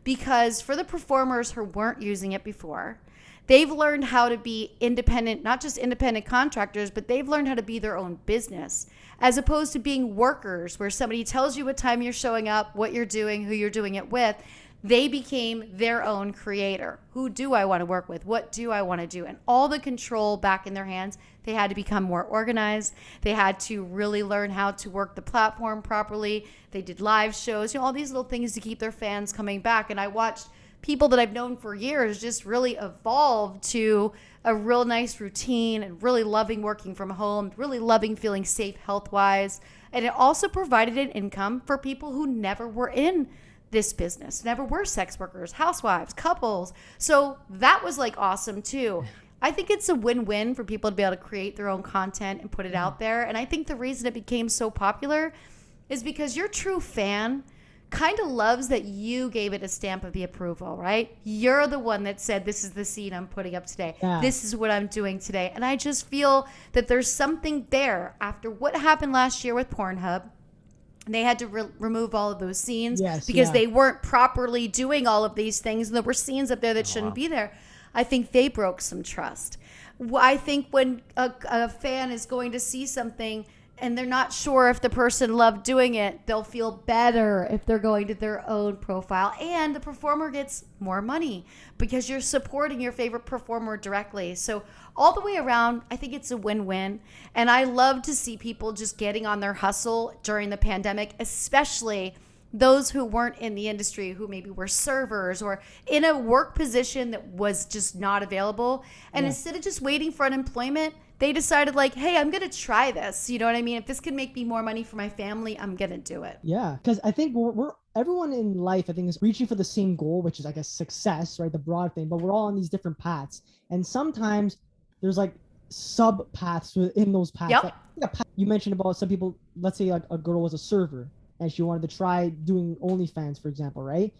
S1: because for the performers who weren't using it before, they've learned how to be independent, not just independent contractors, but they've learned how to be their own business, as opposed to being workers where somebody tells you what time you're showing up, what you're doing, who you're doing it with. They became their own creator. Who do I want to work with? What do I want to do? And all the control back in their hands. They had to become more organized. They had to really learn how to work the platform properly. They did live shows, all these little things to keep their fans coming back. And I watched people that I've known for years just really evolve to a real nice routine and really loving working from home, really loving feeling safe health-wise. And it also provided an income for people who never were in this business, never were sex workers, housewives, couples. So that was like awesome too. I think it's a win-win for people to be able to create their own content and put it out there. And I think the reason it became so popular is because your true fan kind of loves that you gave it a stamp of the approval, right? You're the one that said, this is the scene I'm putting up today.
S2: Yeah.
S1: This is what I'm doing today. And I just feel that there's something there after what happened last year with Pornhub. They had to remove all of those scenes because they weren't properly doing all of these things. And there were scenes up there that shouldn't be there. I think they broke some trust. I think when a fan is going to see something and they're not sure if the person loved doing it, they'll feel better if they're going to their own profile. And the performer gets more money because you're supporting your favorite performer directly. So all the way around, I think it's a win-win. And I love to see people just getting on their hustle during the pandemic, especially those who weren't in the industry, who maybe were servers or in a work position that was just not available. And instead of just waiting for unemployment, they decided like, hey, I'm going to try this. You know what I mean? If this can make me more money for my family, I'm going to do it.
S2: Yeah, because I think we're everyone in life, I think, is reaching for the same goal, which is, I guess, success, right? The broad thing, but we're all on these different paths. And sometimes there's like sub paths within those paths.
S1: Yep.
S2: Like, you mentioned about some people, let's say like a girl was a server and she wanted to try doing OnlyFans, for example, right?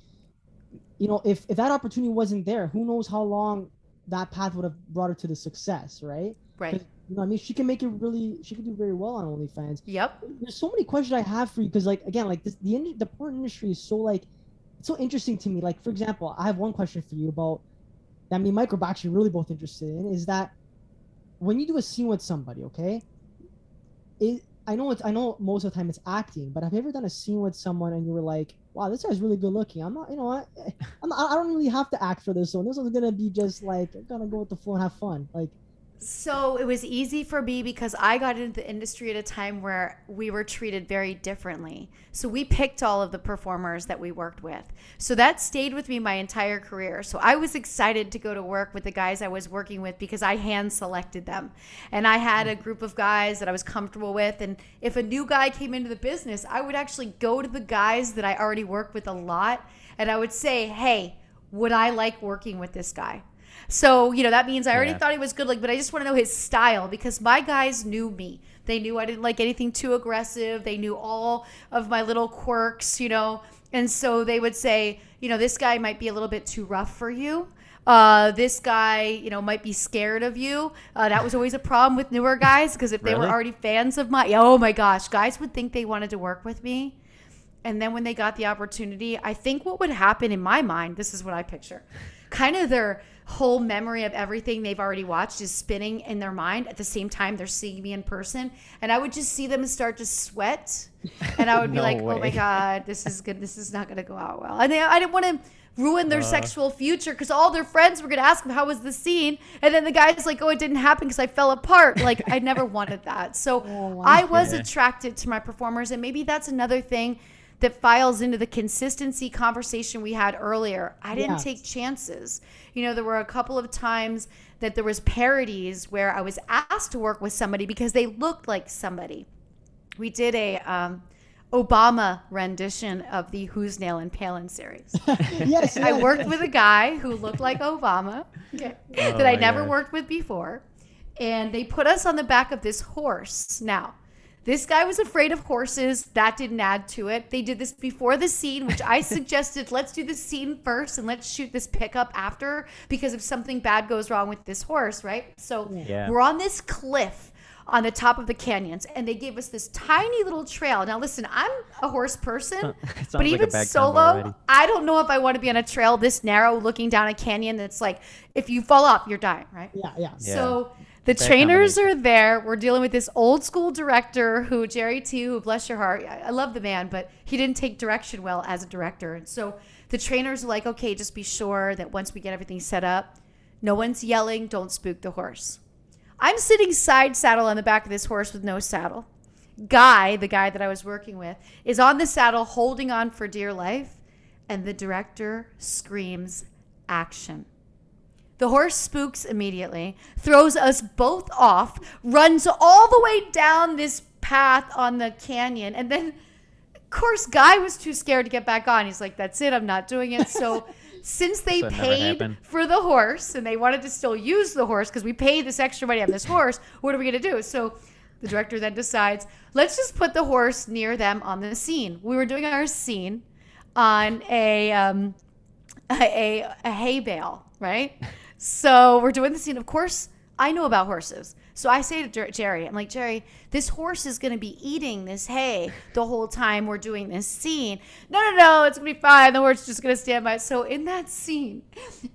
S2: If that opportunity wasn't there, who knows how long that path would have brought her to the success, right?
S1: Right.
S2: I mean, she can do very well on OnlyFans.
S1: Yep.
S2: There's so many questions I have for you because, like, again, like the porn industry is so like, it's so interesting to me. Like, for example, I have one question for you about that. Me and Mike are actually really both interested in is that when you do a scene with somebody, okay? I know most of the time it's acting, but have you ever done a scene with someone and you were like, wow, this guy's really good looking. I'm not, I don't really have to act for this one. This one's gonna be just like, I'm gonna go with the flow and have fun. Like,
S1: so it was easy for me because I got into the industry at a time where we were treated very differently. So we picked all of the performers that we worked with. So that stayed with me my entire career. So I was excited to go to work with the guys I was working with because I hand selected them. And I had a group of guys that I was comfortable with. And if a new guy came into the business, I would actually go to the guys that I already worked with a lot. And I would say, hey, would I like working with this guy? So, that means I already thought he was good, but I just want to know his style because my guys knew me. They knew I didn't like anything too aggressive. They knew all of my little quirks, and so they would say, this guy might be a little bit too rough for you. This guy, might be scared of you. That was always a problem with newer guys because if they were already fans of mine, oh my gosh, guys would think they wanted to work with me. And then when they got the opportunity, I think what would happen in my mind, this is what I picture, kind of their whole memory of everything they've already watched is spinning in their mind at the same time they're seeing me in person. And I would just see them start to sweat. And I would be
S3: No
S1: like,
S3: way.
S1: oh my God, this is good. This is not going to go out well. And I didn't want to ruin their sexual future because all their friends were going to ask them, how was the scene? And then the guy's like, oh, it didn't happen because I fell apart. Like, I never wanted that. So I was attracted to my performers. And maybe that's another thing that files into the consistency conversation we had earlier. I didn't take chances. You know, there were a couple of times that there was parodies where I was asked to work with somebody because they looked like somebody. We did a Obama rendition of the Who's Nailing Palin series.
S2: Yes,
S1: I worked with a guy who looked like Obama that I never worked with before. And they put us on the back of this horse. Now, this guy was afraid of horses. That didn't add to it. They did this before the scene, which I suggested, let's do the scene first and let's shoot this pickup after, because if something bad goes wrong with this horse, right? So we're on this cliff on the top of the canyons, and they gave us this tiny little trail. Now, listen, I'm a horse person, but even solo, I don't know if I want to be on a trail this narrow looking down a canyon that's like, if you fall off, you're dying, right?
S2: Yeah.
S1: So the trainers are there. We're dealing with this old school director who, Jerry T, who, bless your heart, I love the man, but he didn't take direction well as a director. And so the trainers are like, okay, just be sure that once we get everything set up, no one's yelling, don't spook the horse. I'm sitting side saddle on the back of this horse with no saddle. Guy, the guy that I was working with, is on the saddle holding on for dear life, and the director screams, action. The horse spooks immediately, throws us both off, runs all the way down this path on the canyon, and then, of course, Guy was too scared to get back on. He's like, that's it, I'm not doing it. So since they paid for the horse and they wanted to still use the horse because we paid this extra money on this horse, what are we going to do? So the director then decides, let's just put the horse near them on the scene. We were doing our scene on a hay bale, right? So we're doing the scene. Of course, I know about horses. So I say to Jerry, I'm like, Jerry, this horse is going to be eating this hay the whole time we're doing this scene. No, it's going to be fine. The horse is just going to stand by. So in that scene,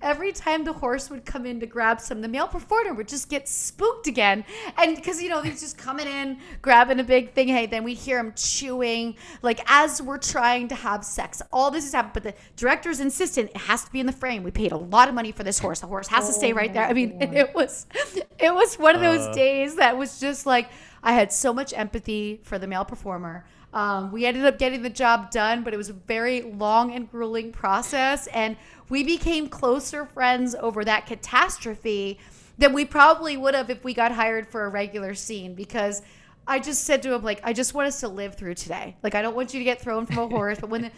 S1: every time the horse would come in to grab some, the male performer would just get spooked again. And because, you know, he's just coming in, grabbing a big thing. Hey, then we'd hear him chewing, like as we're trying to have sex. All this is happening, but the director's insistent it has to be in the frame. We paid a lot of money for this horse. The horse has to stay right there. I mean, it was one of those days that was just like, I had so much empathy for the male performer. We ended up getting the job done, but it was a very long and grueling process. And we became closer friends over that catastrophe than we probably would have if we got hired for a regular scene, because I just said to him, like, I just want us to live through today. Like, I don't want you to get thrown from a horse. But when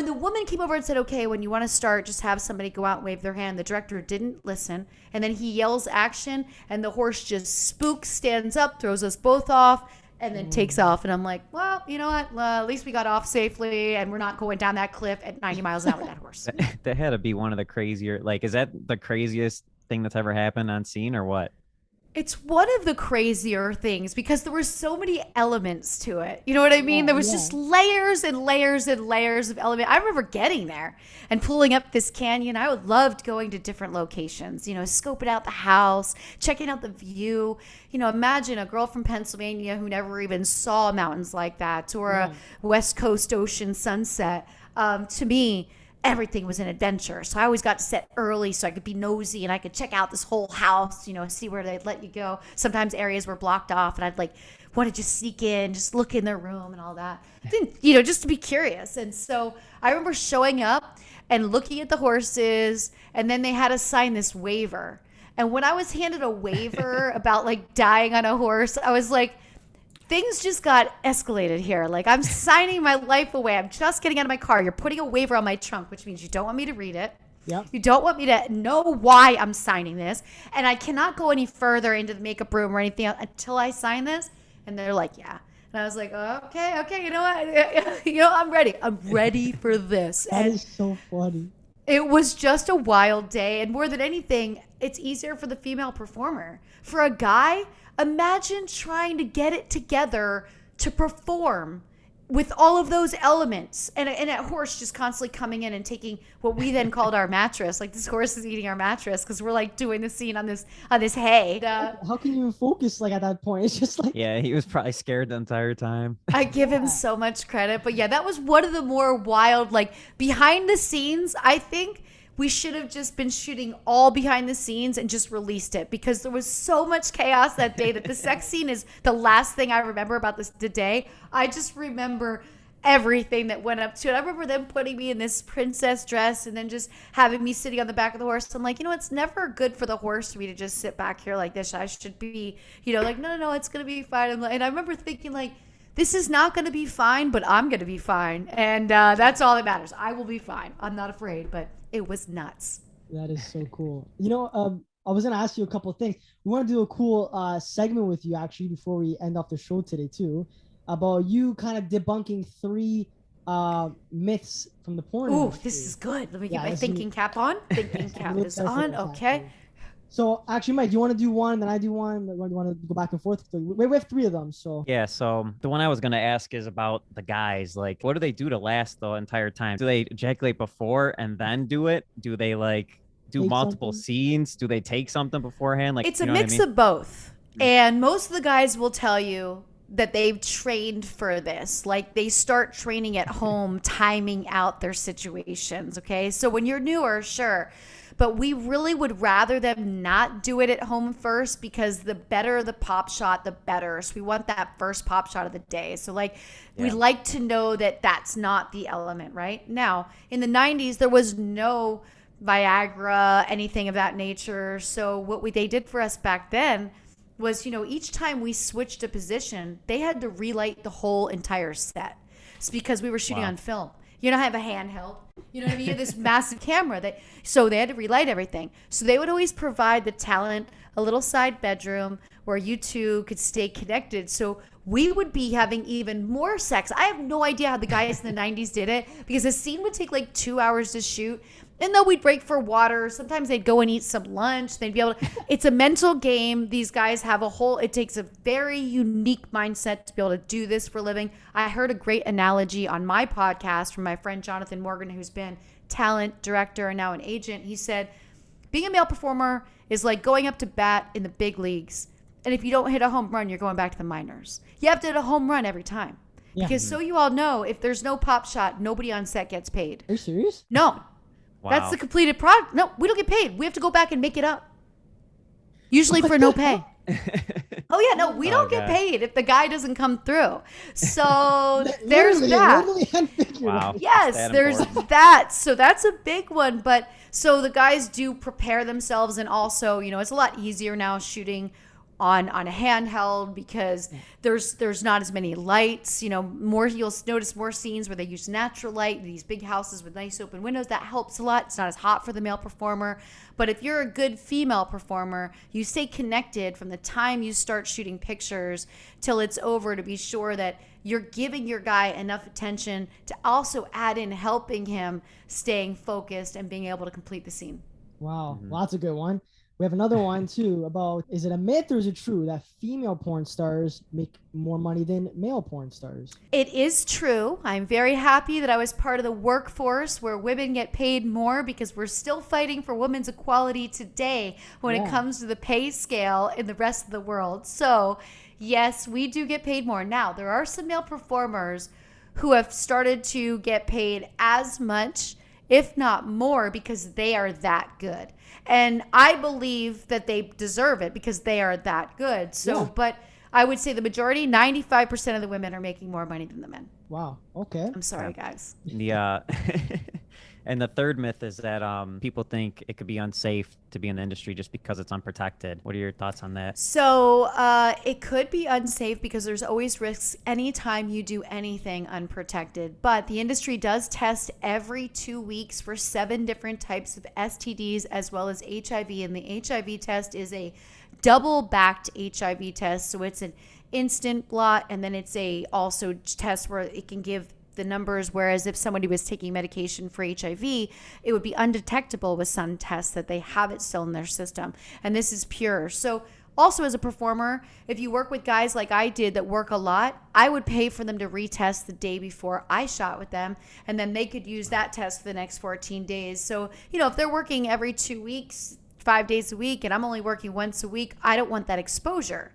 S1: the woman came over and said, okay, when you want to start, just have somebody go out and wave their hand, the director didn't listen. And then he yells action, and the horse just spooks, stands up, throws us both off, and then takes off. And I'm like, well, you know what? At least we got off safely, and we're not going down that cliff at 90 miles an hour with that horse.
S3: That had to be one of the crazier, like, is that the craziest thing that's ever happened on scene or what?
S1: It's one of the crazier things because there were so many elements to it. You know what I mean? There was just layers and layers and layers of elements. I remember getting there and pulling up this canyon. I loved going to different locations, you know, scoping out the house, checking out the view. You know, imagine a girl from Pennsylvania who never even saw mountains like that, or a West Coast ocean sunset. To me, everything was an adventure. So I always got to set early so I could be nosy and I could check out this whole house, you know, see where they'd let you go. Sometimes areas were blocked off and I'd like want to just sneak in, just look in their room and all that. You know, just to be curious. And so I remember showing up and looking at the horses, and then they had us sign this waiver. And when I was handed a waiver about like dying on a horse, I was like, things just got escalated here. Like, I'm signing my life away. I'm just getting out of my car. You're putting a waiver on my trunk, which means you don't want me to read it.
S2: Yep.
S1: You don't want me to know why I'm signing this. And I cannot go any further into the makeup room or anything else until I sign this. And they're like, yeah. And I was like, oh, okay, you know what? You know, I'm ready. I'm ready for this.
S2: That is so funny.
S1: It was just a wild day. And more than anything, it's easier for the female performer. For a guy, imagine trying to get it together to perform with all of those elements, and a horse just constantly coming in and taking what we then called our mattress. Like, this horse is eating our mattress because we're like doing the scene on this hay.
S2: How can you even focus like at that point? It's just like,
S3: Yeah, he was probably scared the entire time.
S1: I give him so much credit, but yeah, that was one of the more wild, like, behind the scenes. I think we should have just been shooting all behind the scenes and just released it, because there was so much chaos that day that the sex scene is the last thing I remember about the day. I just remember everything that went up to it. I remember them putting me in this princess dress and then just having me sitting on the back of the horse. I'm like, it's never good for the horse for me to just sit back here like this. I should be, like, no, it's going to be fine. And I remember thinking, like, this is not going to be fine, but I'm going to be fine. And that's all that matters. I will be fine. I'm not afraid, but it was nuts.
S2: That is so cool. I was going to ask you a couple of things. We want to do a cool segment with you, actually, before we end off the show today, too, about you kind of debunking 3 myths from the porn industry.
S1: This is good. Let me get my thinking cap on. Thinking cap is on. Okay.
S2: So actually, Mike, do you want to do one, and then I do one? Do you want to go back and forth? We have 3 of them. So
S3: yeah. So the one I was gonna ask is about the guys. Like, what do they do to last the entire time? Do they ejaculate before and then do it? Do they like do
S2: Take
S3: multiple
S2: something?
S3: scenes? Do they take something beforehand? Like,
S1: It's a
S3: you know what I
S1: mix
S3: mean?
S1: of both. And most of the guys will tell you that they've trained for this. Like, they start training at home, timing out their situations. Okay. So when you're newer, sure. But we really would rather them not do it at home first, because the better the pop shot, the better. So we want that first pop shot of the day. So we like to know that that's not the element, right? Now, in the 90s, there was no Viagra, anything of that nature. So what they did for us back then was, each time we switched a position, they had to relight the whole entire set. It's because we were shooting on film. You don't have a handheld. You know what I mean? You have this massive camera. So they had to relight everything. So they would always provide the talent a little side bedroom where you two could stay connected. So we would be having even more sex. I have no idea how the guys in the 90s did it, because a scene would take like 2 hours to shoot. And though we'd break for water, sometimes they'd go and eat some lunch. They'd be able to, it's a mental game. These guys have it takes a very unique mindset to be able to do this for a living. I heard a great analogy on my podcast from my friend Jonathan Morgan, who's been talent director and now an agent. He said, being a male performer is like going up to bat in the big leagues. And if you don't hit a home run, you're going back to the minors. You have to hit a home run every time.
S2: Yeah.
S1: Because so you all know, if there's no pop shot, nobody on set gets paid.
S2: Are you serious?
S1: No.
S3: Wow.
S1: That's the completed product. No, we don't get paid. We have to go back and make it up. Usually for no pay. Oh, yeah. No, we don't get paid if the guy doesn't come through. So there's that.
S3: Wow.
S1: Yes, there's that. So that's a big one. But so the guys do prepare themselves. And also, it's a lot easier now shooting on a handheld, because there's not as many lights, more. You'll notice more scenes where they use natural light, these big houses with nice open windows. That helps a lot. It's not as hot for the male performer. But if you're a good female performer, you stay connected from the time you start shooting pictures till it's over, to be sure that you're giving your guy enough attention to also add in helping him staying focused and being able to complete the scene.
S2: Wow. Well, that's a good one. We have another one too about, is it a myth or is it true that female porn stars make more money than male porn stars?
S1: It is true. I'm very happy that I was part of the workforce where women get paid more, because we're still fighting for women's equality today when it comes to the pay scale in the rest of the world. So yes, we do get paid more. Now, there are some male performers who have started to get paid as much, if not more, because they are that good. And I believe that they deserve it because they are that good. So, but I would say the majority, 95% of the women are making more money than the men.
S2: Wow. Okay.
S1: I'm sorry, guys.
S3: Yeah. And the third myth is that people think it could be unsafe to be in the industry just because it's unprotected. What are your thoughts on that?
S1: So it could be unsafe because there's always risks anytime you do anything unprotected. But the industry does test every 2 weeks for 7 different types of STDs as well as HIV. And the HIV test is a double-backed HIV test. So it's an instant blot, and then it's a also test where it can give the numbers, whereas if somebody was taking medication for HIV, it would be undetectable with some tests that they have it still in their system. And this is pure. So Also, as a performer, if you work with guys like I did that work a lot, I would pay for them to retest the day before I shot with them, and then they could use that test for the next 14 days. So, if they're working every 2 weeks, 5 days a week, and I'm only working once a week, I don't want that exposure.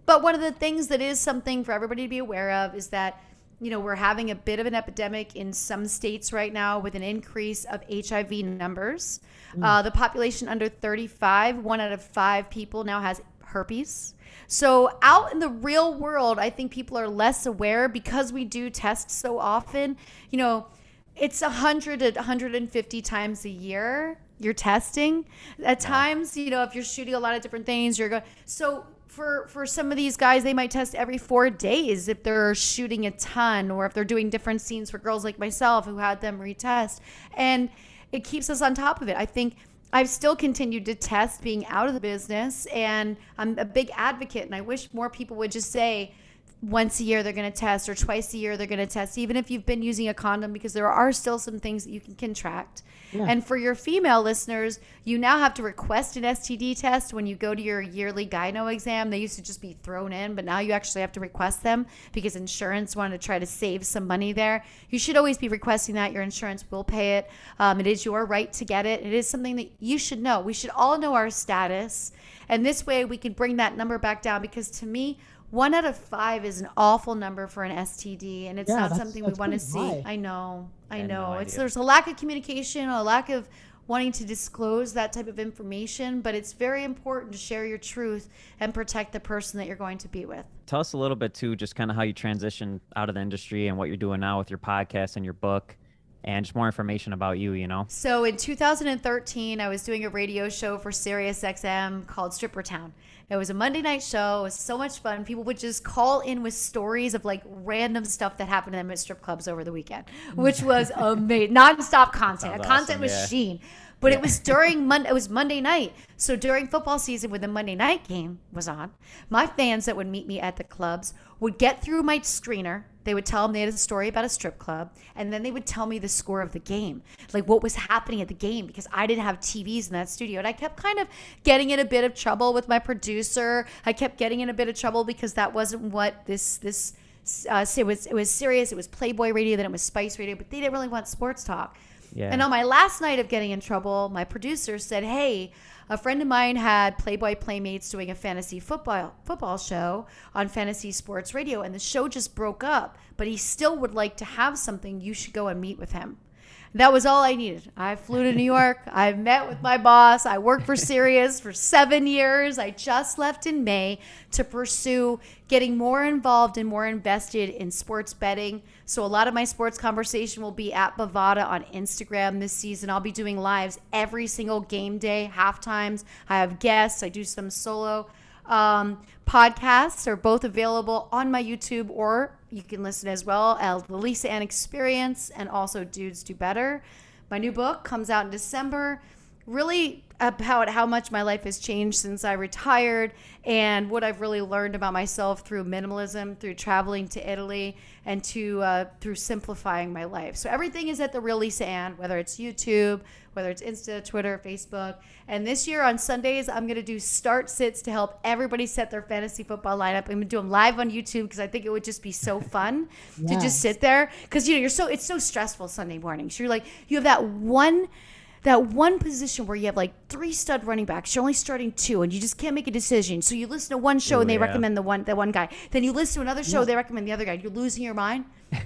S1: But one of the things that is something for everybody to be aware of is that, we're having a bit of an epidemic in some states right now with an increase of HIV numbers. The population under 35, 1 out of 5 people now has herpes. So out in the real world, I think people are less aware because we do test so often. It's 100 to 150 times a year you're testing. At times, if you're shooting a lot of different things, you're going. So for some of these guys, they might test every 4 days if they're shooting a ton, or if they're doing different scenes for girls like myself who had them retest. And it keeps us on top of it. I think I've still continued to test being out of the business, and I'm a big advocate, and I wish more people would just say once a year they're going to test, or twice a year they're going to test, even if you've been using a condom, because there are still some things that you can contract. Yeah. And for your female listeners, you now have to request an STD test when you go to your yearly gyno exam. They used to just be thrown in, but now you actually have to request them because insurance wanted to try to save some money there. You should always be requesting that. Your insurance will pay it. It is your right to get it. It is something that you should know. We should all know our status. And this way we can bring that number back down, because to me, 1 out of 5 is an awful number for an STD, and it's not something we want to see.
S2: High.
S1: I know.
S3: No
S1: There's a lack of communication, a lack of wanting to disclose that type of information, but it's very important to share your truth and protect the person that you're going to be with.
S3: Tell us a little bit too, just kind of how you transitioned out of the industry and what you're doing now with your podcast and your book, and just more information about you,
S1: So in 2013, I was doing a radio show for SiriusXM called Stripper Town. It was a Monday night show. It was so much fun. People would just call in with stories of like random stuff that happened to them at strip clubs over the weekend, which was amazing. Non-stop content, a content machine. But it was during it was Monday night. So during football season, when the Monday night game was on, my fans that would meet me at the clubs would get through my screener. They would tell them they had a story about a strip club, and then they would tell me the score of the game, like what was happening at the game, because I didn't have TVs in that studio. And I kept kind of getting in a bit of trouble with my producer. I kept getting in a bit of trouble because that wasn't what it was Sirius, it was Playboy Radio, then it was Spice Radio, but they didn't really want sports talk. Yeah. And on my last night of getting in trouble, my producer said, hey, a friend of mine had Playboy Playmates doing a fantasy football show on Fantasy Sports Radio, and the show just broke up, but he still would like to have something. You should go and meet with him. That was all I needed. I flew to New York. I met with my boss. I worked for Sirius for 7 years. I just left in May to pursue getting more involved and more invested in sports betting. So a lot of my sports conversation will be at Bovada on Instagram this season. I'll be doing lives every single game day, halftimes. I have guests. I do some solo podcasts are both available on my YouTube, or you can listen as well as the Lisa Ann Experience and also Dudes Do Better. My new book comes out in December, really about how much my life has changed since I retired and what I've really learned about myself through minimalism, through traveling to Italy, and through simplifying my life. So everything is at The Real Lisa Ann, whether it's YouTube, whether it's Insta, Twitter, Facebook. And this year on Sundays, I'm going to do start sits to help everybody set their fantasy football lineup. I'm going to do them live on YouTube because I think it would just be so fun to just sit there. Because, it's so stressful Sunday mornings. You're like, you have that one position where you have like 3 stud running backs. You're only starting 2, and you just can't make a decision. So you listen to one show and they recommend the one guy. Then you listen to another show, they recommend the other guy. You're losing your mind.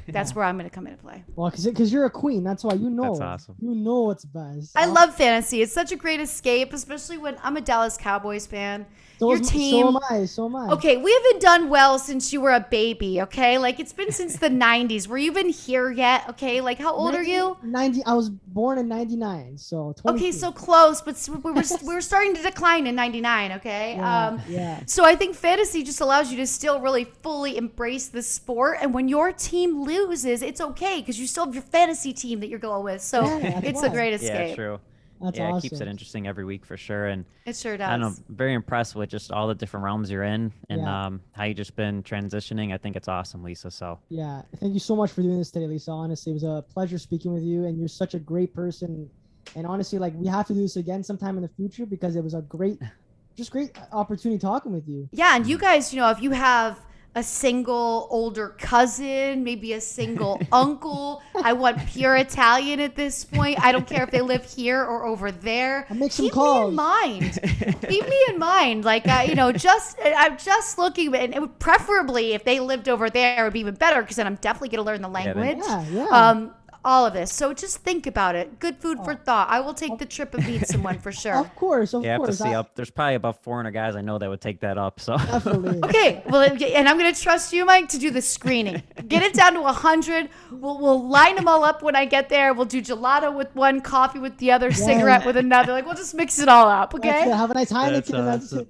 S1: That's where I'm going to come into play.
S2: Well, because you're a queen. That's why
S3: That's awesome.
S2: You know what's best.
S1: I love fantasy. It's such a great escape, especially when I'm a Dallas Cowboys fan.
S2: Your team. So am I.
S1: Okay, we haven't done well since you were a baby, okay? Like, it's been since the 90s. Were you even here yet? Okay, like, how old are you?
S2: 90. I was born in 99, so 22.
S1: Okay, so close, but we were starting to decline in 99, okay?
S2: Yeah.
S1: So I think fantasy just allows you to still really fully embrace the sport, and when your team loses, it's okay, because you still have your fantasy team that you're going with, so it's a great escape.
S3: Yeah, true.
S2: That's
S3: awesome.
S2: It
S3: keeps it interesting every week for sure. And
S1: it sure does.
S3: I don't know, very impressed with just all the different realms you're in and how you just been transitioning. I think it's awesome, Lisa. So
S2: yeah, thank you so much for doing this today, Lisa. Honestly, it was a pleasure speaking with you, and you're such a great person. And honestly, like, we have to do this again sometime in the future because it was a great just great opportunity talking with you.
S1: Yeah, and you guys, if you have a single older cousin, maybe a single uncle. I want pure Italian at this point. I don't care if they live here or over there.
S2: I'll make some
S1: Keep
S2: calls.
S1: me in mind. Keep me in mind. Like, I'm just looking, and it would, preferably if they lived over there, it would be even better because then I'm definitely going to learn the language.
S2: Yeah.
S1: All of this. So just think about it. Good food for thought. I will take the trip and meet someone for sure.
S2: Of course.
S3: You have to see up. There's probably about 400 guys I know that would take that up. So
S2: Definitely.
S1: Okay, well, and I'm gonna trust you, Mike, to do the screening. Get it down to 100. We'll line them all up when I get there. We'll do gelato with one, coffee with the other, cigarette with another. Like we'll just mix it all up. Okay.
S2: Have a nice Heineken.
S3: That's awesome.